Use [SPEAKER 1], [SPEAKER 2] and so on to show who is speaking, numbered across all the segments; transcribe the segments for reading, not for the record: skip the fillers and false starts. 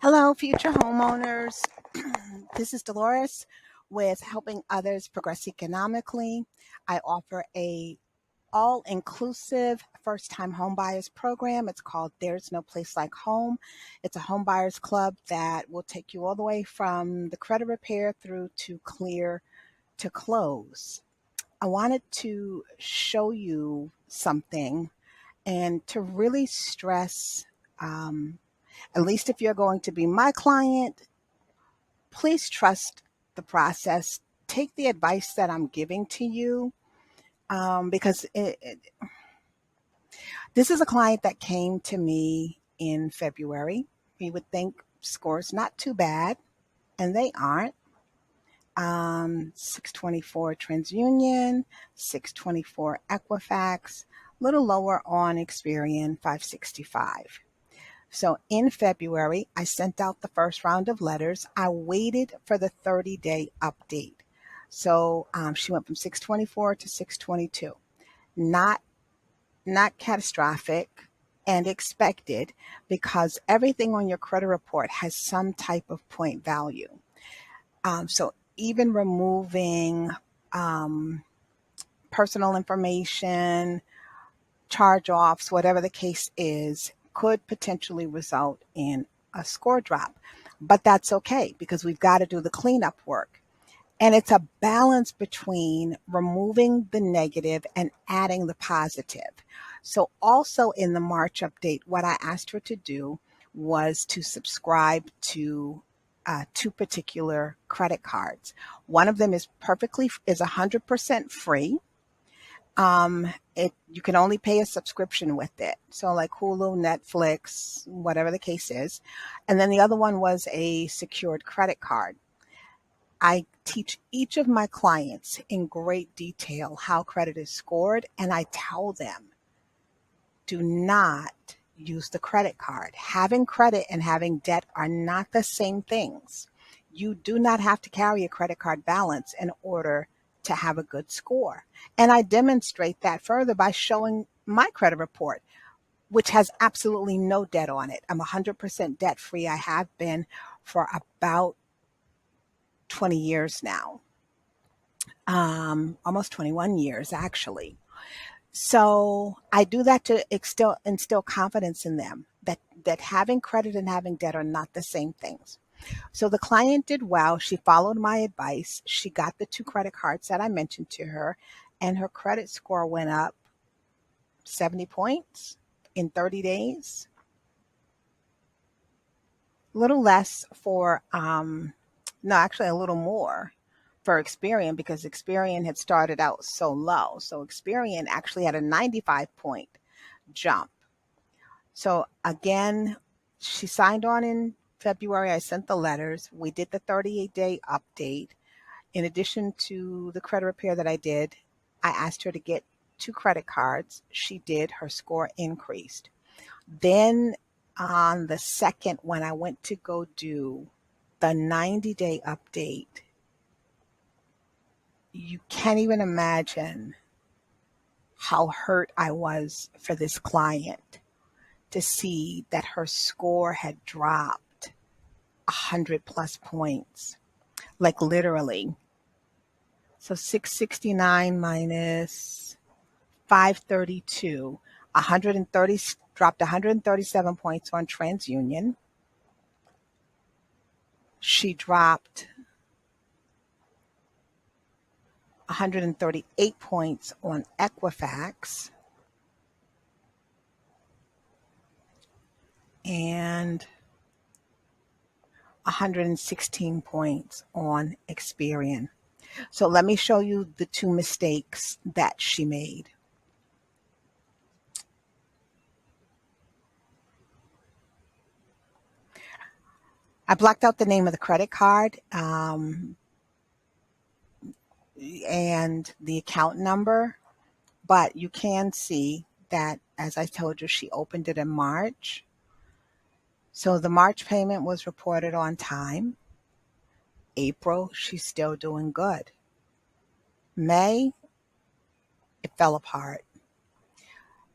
[SPEAKER 1] Hello, future homeowners. This is Dolores with Helping Others Progress Economically. I offer a all-inclusive first-time homebuyers program. It's called There's No Place Like Home. It's a homebuyers club that will take you all the way from the credit repair through to clear to close. I wanted to show you something and to really stress, um, at least if you're going to be my client, please trust the process. Take the advice that I'm giving to you because this is a client that came to me in February. You would think scores not too bad, and they aren't. 624 TransUnion, 624 Equifax, a little lower on Experian, 565. So in February, I sent out the first round of letters. I waited for the 30-day update. So she went from 624 to 622. Not not catastrophic and expected because everything on your credit report has some type of point value. So even removing um, personal information, charge offs, whatever the case is, could potentially result in a score drop. But that's okay because we've got to do the cleanup work. And it's a balance between removing the negative and adding the positive. So, also in the March update, what I asked her to do was to subscribe to two particular credit cards. One of them is 100% free. You can only pay a subscription with it. So like Hulu, Netflix, whatever the case is. And then the other one was a secured credit card. I teach each of my clients in great detail how credit is scored, and I tell them do not use the credit card. Having credit and having debt are not the same things. You do not have to carry a credit card balance in order to have a good score. And I demonstrate that further by showing my credit report, which has absolutely no debt on it. I'm 100% debt free. I have been for about 20 years now, almost 21 years actually. So I do that to instill confidence in them that having credit and having debt are not the same things. So the client did well. She followed my advice. She got the two credit cards that I mentioned to her, and her credit score went up 70 points in 30 days. A little less for, no, actually a little more for Experian because Experian had started out so low. So Experian actually had a 95-point jump. So again, she signed on in February. I sent the letters. We did the 38-day update. In addition to the credit repair that I did, I asked her to get two credit cards. She did. Her score increased. Then on the second, when I went to go do the 90-day update, you can't even imagine how hurt I was for this client to see that her score had dropped 100 plus points, like literally. So 669 minus 532, 130 dropped 137 points on TransUnion. She dropped 138 points on Equifax and 116 points on Experian. So let me show you the two mistakes that she made. I blocked out the name of the credit card and the account number, but you can see that, as I told you, she opened it in March. So the March payment was reported on time. April, she's still doing good. May, it fell apart.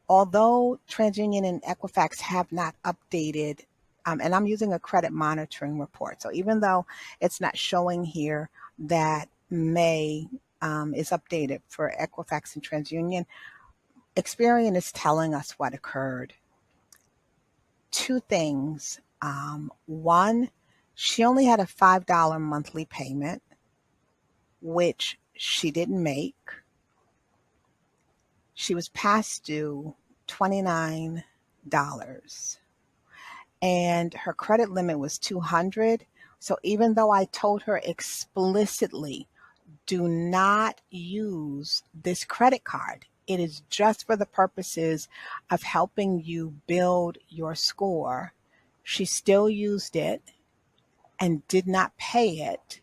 [SPEAKER 1] Although TransUnion and Equifax have not updated and I'm using a credit monitoring report. So even though it's not showing here that May is updated for Equifax and TransUnion, Experian is telling us what occurred. Two things. One, she only had a $5 monthly payment, which she didn't make. She was past due $29, and her credit limit was 200. So even though I told her explicitly, do not use this credit card, it is just for the purposes of helping you build your score, she still used it and did not pay it.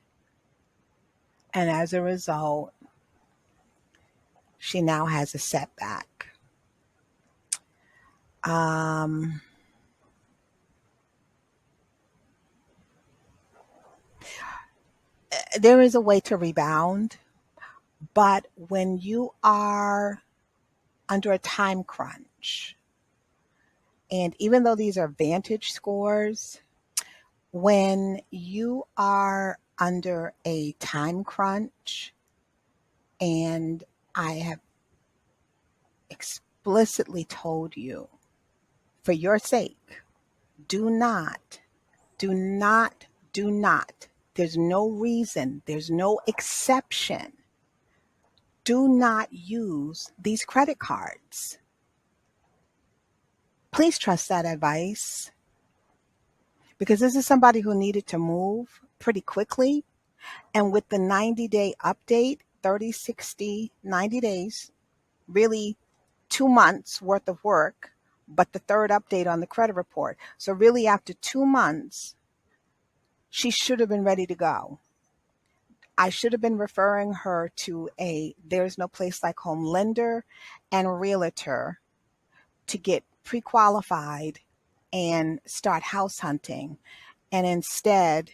[SPEAKER 1] And as a result, she now has a setback. There is a way to rebound, but when you are under a time crunch, and even though these are Vantage scores, when you are under a time crunch, and I have explicitly told you, for your sake, do not, do not, do not, there's no reason, there's no exception. Do not use these credit cards. Please trust that advice, because this is somebody who needed to move pretty quickly. And with the 90-day update, 30, 60, 90 days, really 2 months worth of work, but the third update on the credit report. So really after 2 months, she should have been ready to go. I should have been referring her to a There's No Place Like Home lender and realtor to get pre-qualified and start house hunting. And instead,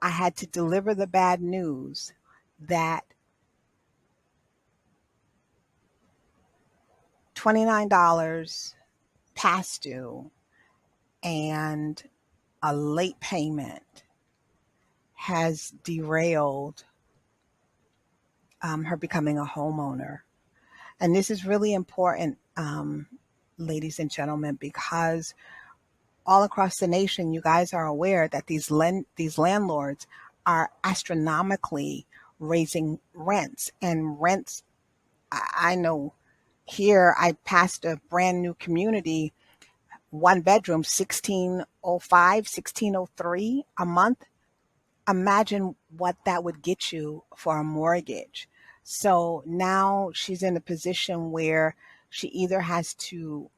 [SPEAKER 1] I had to deliver the bad news that $29 past due and a late payment has derailed her becoming a homeowner. And this is really important, ladies and gentlemen, because all across the nation, you guys are aware that these landlords are astronomically raising rents. And rents, I know here, I passed a brand new community, one bedroom, 1605, 1603 a month. Imagine what that would get you for a mortgage. So now she's in a position where she either has to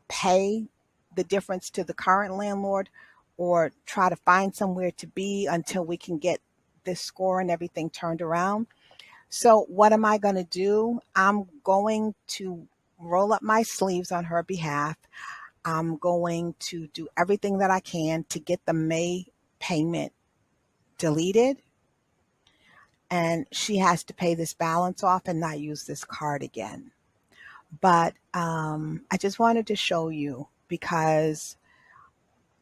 [SPEAKER 1] pay the difference to the current landlord or try to find somewhere to be until we can get this score and everything turned around. So what am I going to do? I'm going to roll up my sleeves on her behalf. I'm going to do everything that I can to get the May payment deleted, and she has to pay this balance off and not use this card again. But I just wanted to show you, because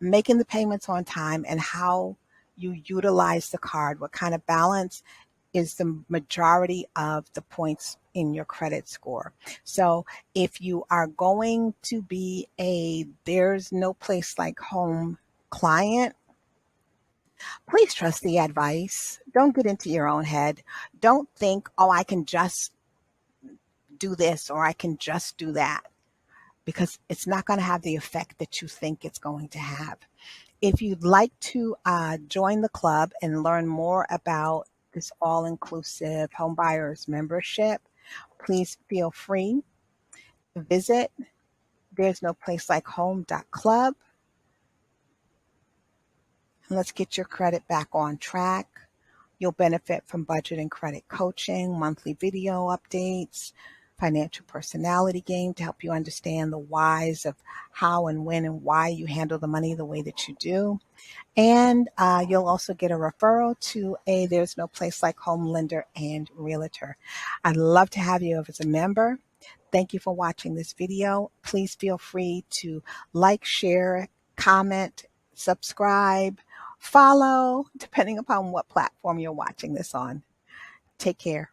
[SPEAKER 1] making the payments on time and how you utilize the card, what kind of balance, is the majority of the points in your credit score. So if you are going to be a There's No Place Like Home client, please trust the advice. Don't get into your own head. Don't think, oh, I can just do this or I can just do that, because it's not going to have the effect that you think it's going to have. If you'd like to join the club and learn more about this all-inclusive Homebuyers membership, please feel free to visit there's no place like home.club. And let's get your credit back on track. You'll benefit from budget and credit coaching, monthly video updates, financial personality game to help you understand the whys of how and when and why you handle the money the way that you do. And you'll also get a referral to a There's No Place Like Home lender and realtor. I'd love to have you as a member. Thank you for watching this video. Please feel free to like, share, comment, subscribe, follow, depending upon what platform you're watching this on. Take care.